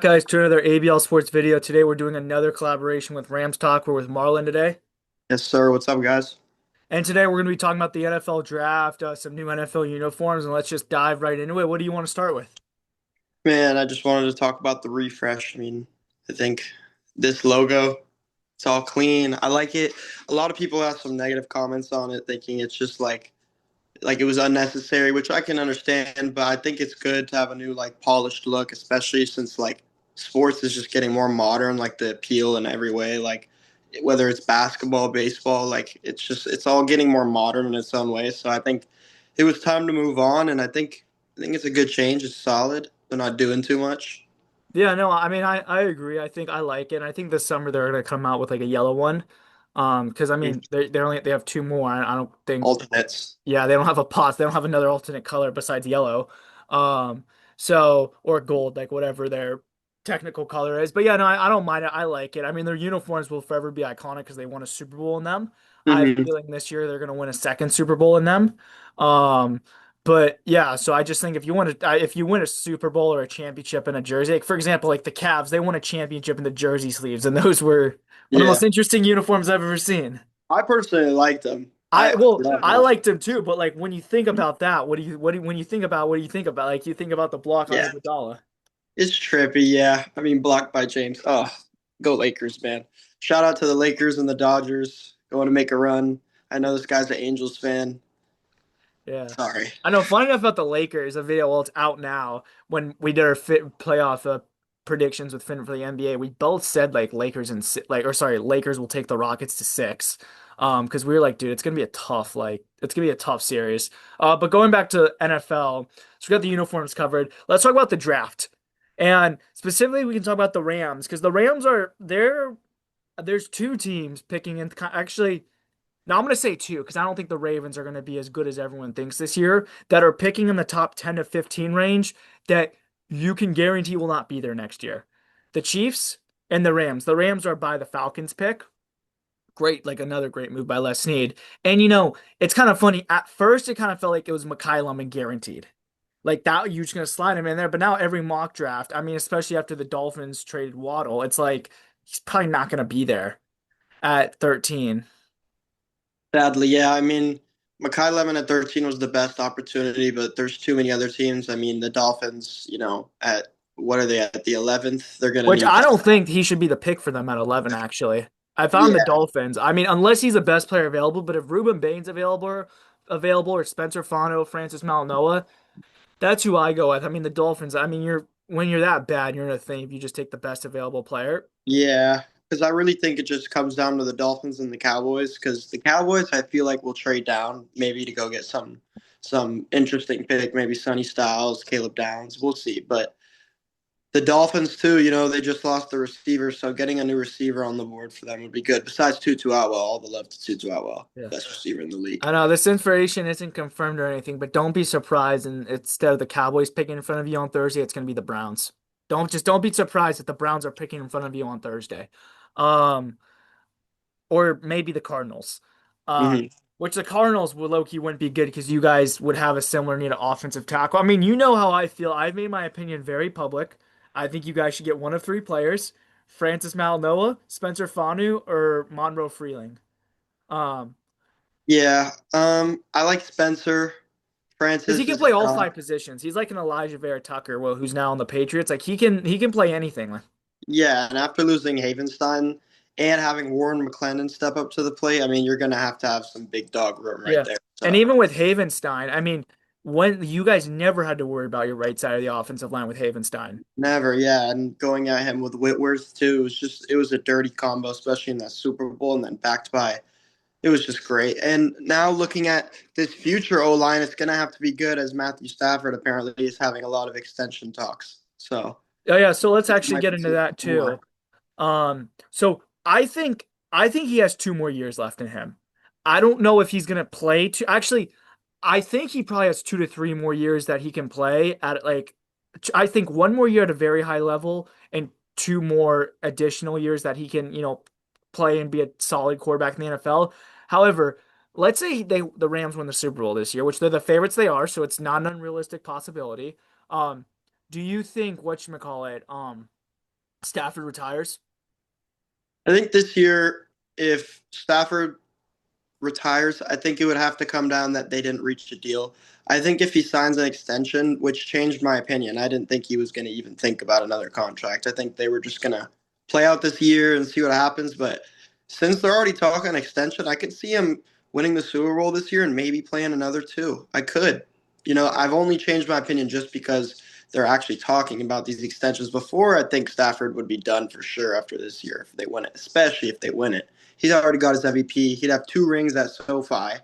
Guys, to another ABL Sports video. Today we're doing another collaboration with RamsTalk. We're with Marlon today. Yes, sir. What's up, guys? And today we're going to be talking about the NFL draft, some new NFL uniforms, and let's just dive right into it. What do you want to start with? Man, I just wanted to talk about the refresh. I think this logo, it's all clean. I like it. A lot of people have some negative comments on it, thinking it's just like it was unnecessary, which I can understand, but I think it's good to have a new like polished look, especially since like sports is just getting more modern, like the appeal in every way, like whether it's basketball, baseball, like it's all getting more modern in its own way. So I think it was time to move on, and I think it's a good change. It's solid. They're not doing too much. Yeah, no, I mean, I agree. I think I like it. I think this summer they're going to come out with like a yellow one. Because I mean, they have two more. I don't think. Alternates. Yeah, they don't have a pot. They don't have another alternate color besides yellow. Um, so or gold, like whatever their technical color is. But yeah, no, I don't mind it. I like it. I mean, their uniforms will forever be iconic because they won a Super Bowl in them. I have a Hmm. feeling this year they're going to win a second Super Bowl in them. But yeah, so I just think if you win a Super Bowl or a championship in a jersey, like for example, like the Cavs, they won a championship in the jersey sleeves, and those were one of the most Yeah, interesting uniforms I've ever seen. I personally liked them. I love I them. liked him too, but like when you think about that, when you think about what do you think about? Like you think about the block on Yeah. Iguodala. It's trippy, yeah. Blocked by James. Oh, go Lakers, man. Shout out to the Lakers and the Dodgers going to make a run. I know this guy's an Angels fan. Yeah. Sorry. I know. Funny enough about the Lakers, a video, well, it's out now. When we did our playoff predictions with Finn for the NBA, we both said like Lakers will take the Rockets to six. Because we were like, dude, it's gonna be a tough series. But going back to NFL, so we got the uniforms covered. Let's talk about the draft, and specifically, we can talk about the Rams because the Rams are there. There's two teams picking in. Actually, now I'm going to say two because I don't think the Ravens are going to be as good as everyone thinks this year that are picking in the top 10 to 15 range that you can guarantee will not be there next year. The Chiefs and the Rams. The Rams are by the Falcons pick. Great, like another great move by Les Snead. And it's kind of funny. At first, it kind of felt like it was McKylum and guaranteed. Like that, you're just going to slide him in there. But now every mock draft, I mean, especially after the Dolphins traded Waddle, it's like he's probably not going to be there at 13. Sadly, yeah. Makai Lemon at 13 was the best opportunity, but there's too many other teams. The Dolphins, at what are they at the 11th? They're going to Which need I don't that. think he should be the pick for them at 11, actually. I found the Yeah. Dolphins. I mean, unless he's the best player available, but if Ruben Bain's available or Spencer Fano, Francis Malinoa, that's who I go with. I mean, the Dolphins, I mean, when you're that bad, you're gonna think if you just take the best available player. Yeah. Because I really think it just comes down to the Dolphins and the Cowboys. Because the Cowboys, I feel like will trade down maybe to go get some interesting pick, maybe Sonny Styles, Caleb Downs. We'll see. But the Dolphins too, they just lost the receiver, so getting a new receiver on the board for them would be good. Besides Tutu Atwell, all the love to Tutu Atwell, Yeah. best receiver in the league. I know this information isn't confirmed or anything, but don't be surprised. And instead of the Cowboys picking in front of you on Thursday, it's going to be the Browns. Don't be surprised if the Browns are picking in front of you on Thursday. Um, or maybe the Cardinals. Hmm. Which the Cardinals would low-key wouldn't be good because you guys would have a similar need of offensive tackle. I mean, you know how I feel. I've made my opinion very public. I think you guys should get one of three players: Francis Malinoa, Spencer Fanu, or Monroe Freeling. Um, Yeah, I like Spencer. because he Francis can is play all five positions. He's like an Elijah Vera Tucker, well, who's now on the Patriots. Like he can play anything. yeah, and after losing Havenstein and having Warren McClendon step up to the plate, you're gonna have to have some big dog room right Yeah. there. And So even with Havenstein, I mean, when you guys never had to worry about your right side of the offensive line with Havenstein. never, yeah, and going at him with Whitworth too, it was a dirty combo, especially in that Super Bowl, and then backed by. It was just great. And now looking at this future O line, it's going to have to be good as Matthew Stafford apparently is having a lot of extension talks. So Oh yeah, so let's it actually might get be into too that more. too. So I think he has 2 more years left in him. I don't know if he's gonna play two. Actually, I think he probably has 2 to 3 more years that he can play at like. I think one more year at a very high level and 2 more additional years that he can play and be a solid quarterback in the NFL. However, let's say the Rams win the Super Bowl this year, which they're the favorites they are, so it's not an unrealistic possibility. Um, do you think whatchamacallit? Stafford retires. I think this year, if Stafford retires, I think it would have to come down that they didn't reach a deal. I think if he signs an extension, which changed my opinion, I didn't think he was going to even think about another contract. I think they were just going to play out this year and see what happens. But since they're already talking extension, I could see him winning the Super Bowl this year and maybe playing another two. I could. I've only changed my opinion just because they're actually talking about these extensions. Before, I think Stafford would be done for sure after this year if they win it, especially if they win it. He's already got his MVP. He'd have 2 rings at SoFi.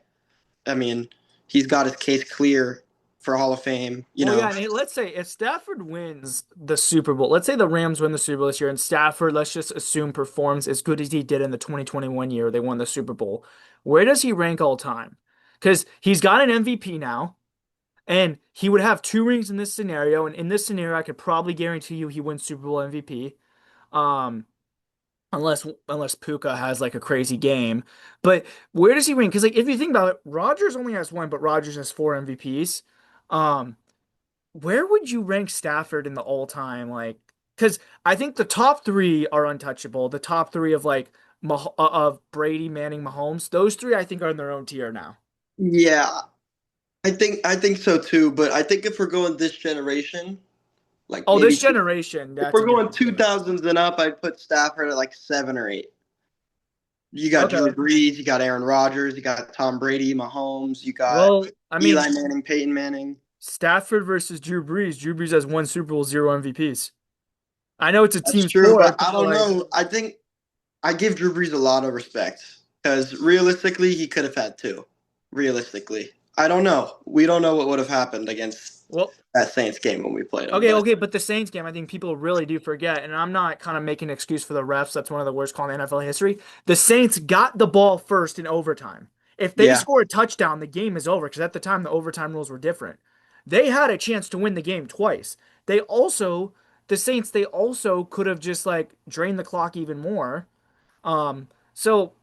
I mean, he's got his case clear for Hall of Fame. Well, yeah, and let's say if Stafford wins the Super Bowl, let's say the Rams win the Super Bowl this year, and Stafford, let's just assume performs as good as he did in the 2021 year they won the Super Bowl. Where does he rank all time? Because he's got an MVP now, and he would have 2 rings in this scenario. And in this scenario, I could probably guarantee you he wins Super Bowl MVP. Um, unless Puka has like a crazy game. But where does he rank? Because like if you think about it, Rodgers only has one, but Rodgers has 4 MVPs. Um, where would you rank Stafford in the all-time like? Because I think the top three are untouchable. The top three of like of Brady, Manning, Mahomes, those three I think are in their own tier now. Yeah, I think so too. But I think if we're going this generation, like Oh, this maybe generation, if that's a we're going different two tier. thousands and up, I'd put Stafford at like 7 or 8. You got Drew Okay. Brees, you got Aaron Rodgers, you got Tom Brady, Mahomes, you got Well, I mean, Eli Manning, Peyton Manning. Stafford versus Drew Brees. Drew Brees has one Super Bowl, 0 MVPs. I know it's a That's team true, but sport, I but don't like, know. I think I give Drew Brees a lot of respect because realistically, he could have had 2. Realistically, I don't know. We don't know what would have happened against well, that Saints game when we played them, okay, but okay, but the Saints game, I think people really do forget, and I'm not kind of making an excuse for the refs. That's one of the worst calls in NFL history. The Saints got the ball first in overtime. If they yeah, score a touchdown, the game is over because at the time the overtime rules were different. They had a chance to win the game twice. They also, the Saints, they also could have just like drained the clock even more. So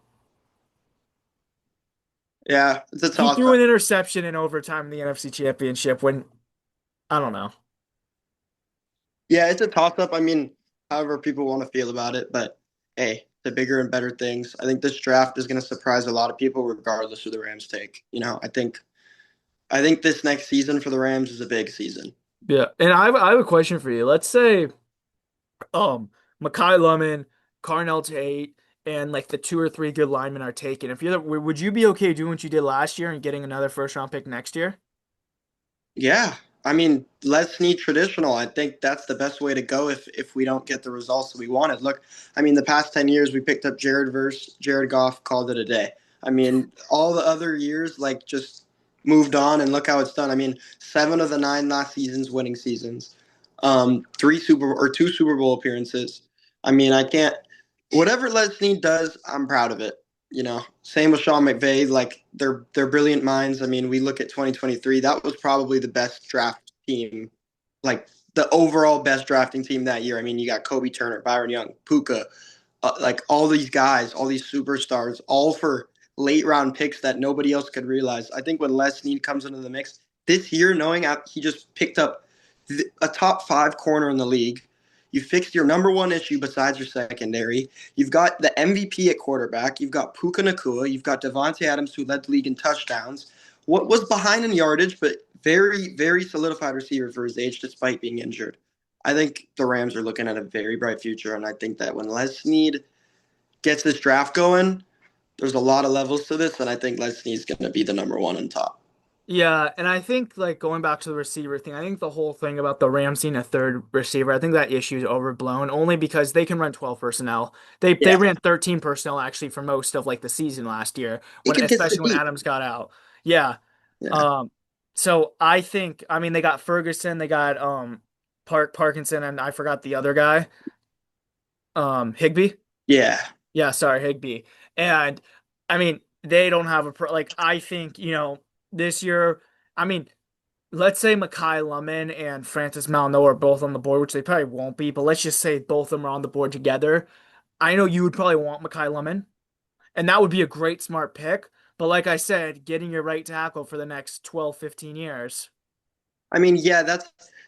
yeah, it's a he toss threw up. an interception in overtime in the NFC Championship when I don't know. Yeah, it's a toss up. I mean, however people want to feel about it, but hey, the bigger and better things. I think this draft is going to surprise a lot of people, regardless of the Rams take. I think this next season for the Rams is a big season. Yeah, and I have a question for you. Let's say um Makai Lemon, Carnell Tate, and like the 2 or 3 good linemen are taken. If you're the, would you be okay doing what you did last year and getting another first round pick next year? Yeah, I mean, let's need traditional. I think that's the best way to go if we don't get the results that we wanted. Look, I mean, the past 10 years we picked up Jared versus Jared Goff, called it a day. I mean, all the other years like just moved on, and look how it's done. I mean, 7 of the 9 last seasons winning seasons, 2 Super Bowl appearances. I mean, I can't. Whatever Les Snead does, I'm proud of it. Same with Sean McVay. Like they're brilliant minds. I mean, we look at 2023. That was probably the best draft team, like the overall best drafting team that year. I mean, you got Kobe Turner, Byron Young, Puka, like all these guys, all these superstars, all for late round picks that nobody else could realize. I think when Les Snead comes into the mix this year, knowing he just picked up a top 5 corner in the league. You fixed your number one issue besides your secondary. You've got the MVP at quarterback. You've got Puka Nakua. You've got Devontae Adams, who led the league in touchdowns. What was behind in yardage, but very, very solidified receiver for his age, despite being injured. I think the Rams are looking at a very bright future, and I think that when Les Snead gets this draft going, there's a lot of levels to this, and I think Les Snead's going to be the number one on top. Yeah, and I think like going back to the receiver thing, I think the whole thing about the Rams needing a third receiver, I think that issue is overblown only because they can run 12 personnel. They Yeah, ran 13 personnel actually for most of like the season last year he when can get especially when deep. Adams got out. Yeah. Yeah, Um so I think I mean they got Ferguson, they got Parkinson and I forgot the other guy. Higby. yeah. Yeah, sorry, Higby. And I mean, they don't have a pro like I think, this year, I mean, let's say Makai Lemon and Francis Malno are both on the board, which they probably won't be, but let's just say both of them are on the board together. I know you would probably want Makai Lemon, and that would be a great smart pick. But like I said, getting your right tackle for the next 12, 15 years. I mean, yeah,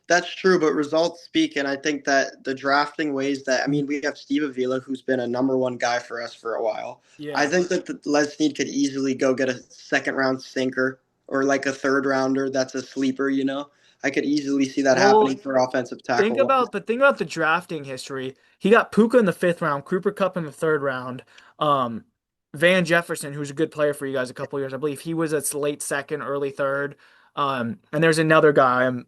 That's true, but results speak, and I think that the drafting ways that I mean, we have Steve Avila, who's been a number one guy for us for a while. I Yeah. think that the Les Snead could easily go get a second round sinker or like a third rounder that's a sleeper. I could easily see that Well, happening for offensive tackle. think about the drafting history. He got Puka in the fifth round, Cooper Kupp in the third round. Um, Van Jefferson, who's a good player for you guys a couple years, I believe he was a late second, early third. And there's another guy, I'm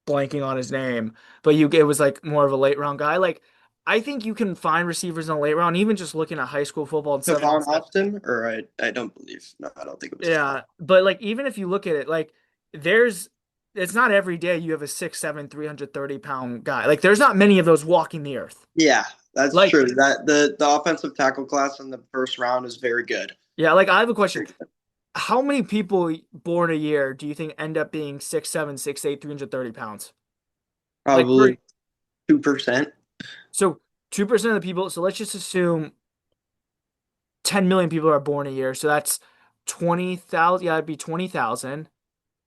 blanking on his name, but it was like more of a late round guy. Like I think you can find receivers in the late round, even just looking at high school football and seven on Tavon seven. Austin, or I don't believe. No, I don't think it was Tavon. Yeah, but like even if you look at it, like there's it's not every day you have a 6'7", 330 pound guy. Like there's not many of those walking the earth. Yeah, that's Like, true. That the offensive tackle class in the first round is very good. yeah, like I have a question. How many people born a year do you think end up being 6'7", 6'8", 330 pounds? Like for Probably 2%. so 2% of the people, so let's just assume 10 million people are born a year. So that's 20,000. Yeah, it'd be 20,000.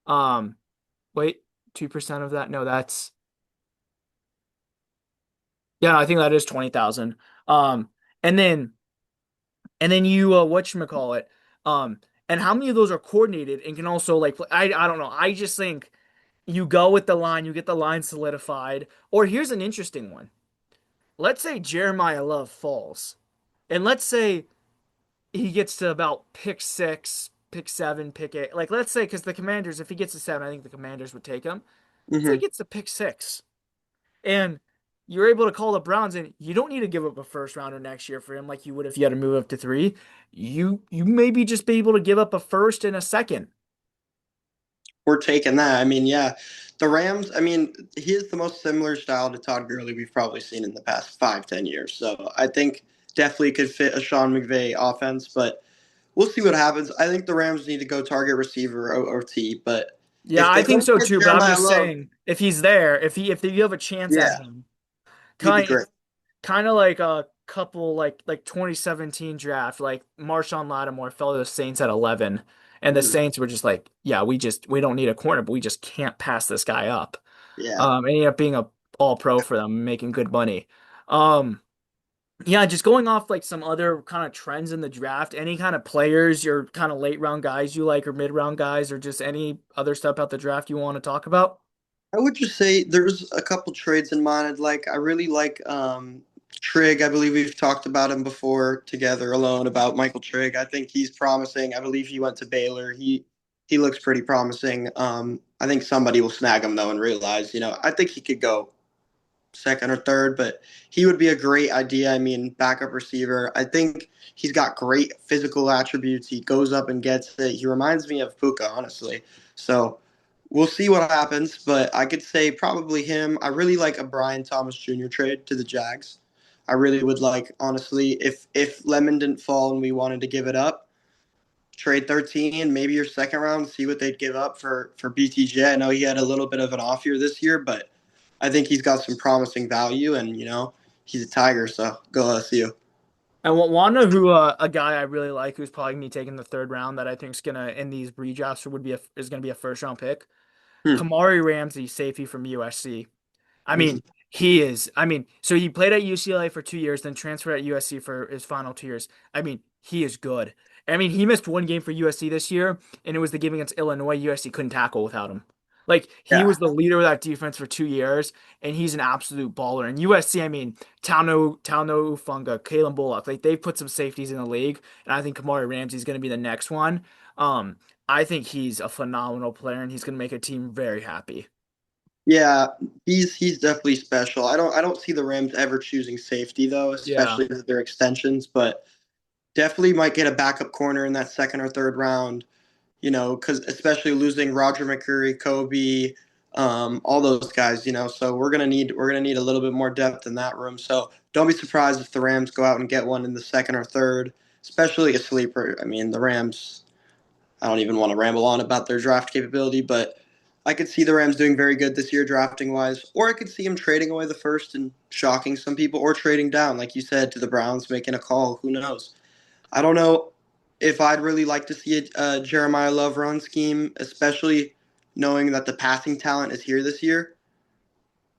Um, wait, 2% of that? No, that's yeah, I think that is 20,000. Um, and then you whatchamacallit? Um, and how many of those are coordinated and can also like I don't know. I just think you go with the line, you get the line solidified. Or here's an interesting one. Let's say Jeremiah Love falls. And let's say he gets to about pick six, pick seven, pick eight. Like let's say because the Commanders, if he gets to seven, I think the Commanders would take him. Let's say he Hmm. gets to pick six. And you're able to call the Browns and you don't need to give up a first rounder next year for him like you would if you had to move up to three. You maybe just be able to give up a first and a second. We're taking that. I mean, yeah, the Rams. I mean, he is the most similar style to Todd Gurley we've probably seen in the past 5, 10 years. So I think definitely could fit a Sean McVay offense, but we'll see what happens. I think the Rams need to go target receiver or T, but Yeah, if I they think don't so get too, but I'm Jeremiah just Love, saying if he's there, if you have a chance at yeah, him, he'd be kind great. kind of like a couple like 2017 draft, like Marshawn Lattimore fell to the Saints at 11, and the Mhm. Saints were just like, yeah, we don't need a corner, but we just can't pass this guy up. Yeah. And he ended up being a all pro for them, making good money. Um, yeah, just going off like some other kind of trends in the draft, any kind of players, your kind of late round guys you like, or mid round guys, or just any other stuff about the draft you want to talk about? I would just say there's a couple trades in mind I'd like. I really like Trigg. I believe we've talked about him before together alone about Michael Trigg. I think he's promising. I believe he went to Baylor. He looks pretty promising. I think somebody will snag him though and realize, I think he could go second or third, but he would be a great idea. I mean, backup receiver. I think he's got great physical attributes. He goes up and gets it. He reminds me of Puka, honestly. So we'll see what happens, but I could say probably him. I really like a Brian Thomas Jr. trade to the Jags. I really would like, honestly, if Lemon didn't fall and we wanted to give it up, trade 13, maybe your second round, see what they'd give up for BTJ. I know he had a little bit of an off year this year, but I think he's got some promising value, and he's a Tiger, so go LSU. I want to know who a guy I really like who's probably gonna be taking the third round that I think is gonna in these redrafts is gonna be a first round pick. Hmm. Kamari Ramsey, safety from USC. I Mhm. mean, he is. I mean, so he played at UCLA for 2 years, then transferred at USC for his final 2 years. I mean, he is good. I mean, he missed one game for USC this year, and it was the game against Illinois. USC couldn't tackle without him. Like he Yeah, was the leader of that defense for 2 years, and he's an absolute baller. And USC, I mean, Tauno Ufunga, Kalen Bullock, like they've put some safeties in the league, and I think Kamari Ramsey is going to be the next one. Um, I think he's a phenomenal player, and he's going to make a team very happy. yeah, he's definitely special. I don't see the Rams ever choosing safety though, Yeah. especially with their extensions, but definitely might get a backup corner in that second or third round. Because especially losing Roger McCurry, Kobe, all those guys. So we're gonna need a little bit more depth in that room. So don't be surprised if the Rams go out and get one in the second or third, especially a sleeper. I mean, the Rams. I don't even want to ramble on about their draft capability, but I could see the Rams doing very good this year drafting wise, or I could see them trading away the first and shocking some people, or trading down, like you said, to the Browns, making a call. Who knows? I don't know if I'd really like to see a Jeremiah Love run scheme, especially knowing that the passing talent is here this year.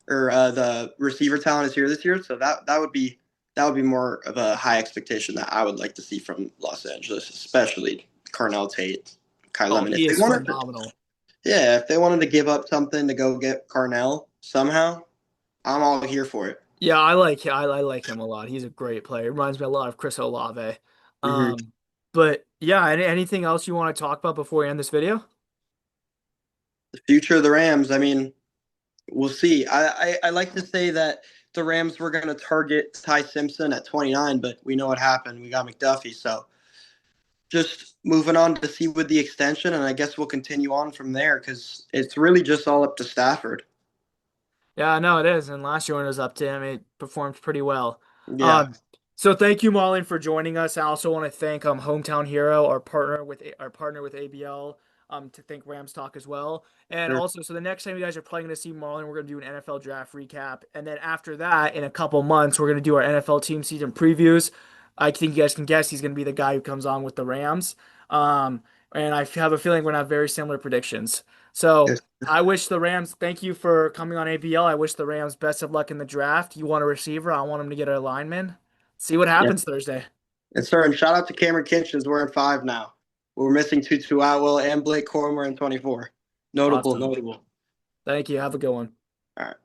or the receiver talent is here this year. So that would be more of a high expectation that I would like to see from Los Angeles, especially Carnell Tate, Kai Oh, Lemon. he If they is wanted to, phenomenal. yeah, if they wanted to give up something to go get Carnell somehow, I'm all here for it. Yeah, I like him a lot. He's a great player. Reminds me a lot of Chris Olave. Hmm. Um, but yeah, anything else you want to talk about before we end this video? The future of the Rams. I mean, we'll see. I like to say that the Rams were going to target Ty Simpson at 29, but we know what happened. We got McDuffie. So just moving on to see with the extension, and I guess we'll continue on from there because it's really just all up to Stafford. Yeah, no, it is. And last year when it was up to him, it performed pretty well. Yeah. Um, so thank you, Marlon, for joining us. I also want to thank Hometown Hero, our partner with ABL, to thank Rams Talk as well. And Sure. also, so the next time you guys are probably going to see Marlon, we're going to do an NFL draft recap. And then after that, in a couple months, we're going to do our NFL team season previews. I think you guys can guess he's going to be the guy who comes on with the Rams. Um, and I have a feeling we're going to have very similar predictions. So Yes. I wish the Rams, thank you for coming on ABL. I wish the Rams best of luck in the draft. You want a receiver? I want him to get a lineman. See what Yeah. happens Thursday. And sir, and shout out to Cameron Kinchins. We're in 5 now. We're missing Tutu Atwell and Blake Corum. We're in 24. Notable, Awesome. notable. Thank you. Have a good one. All right.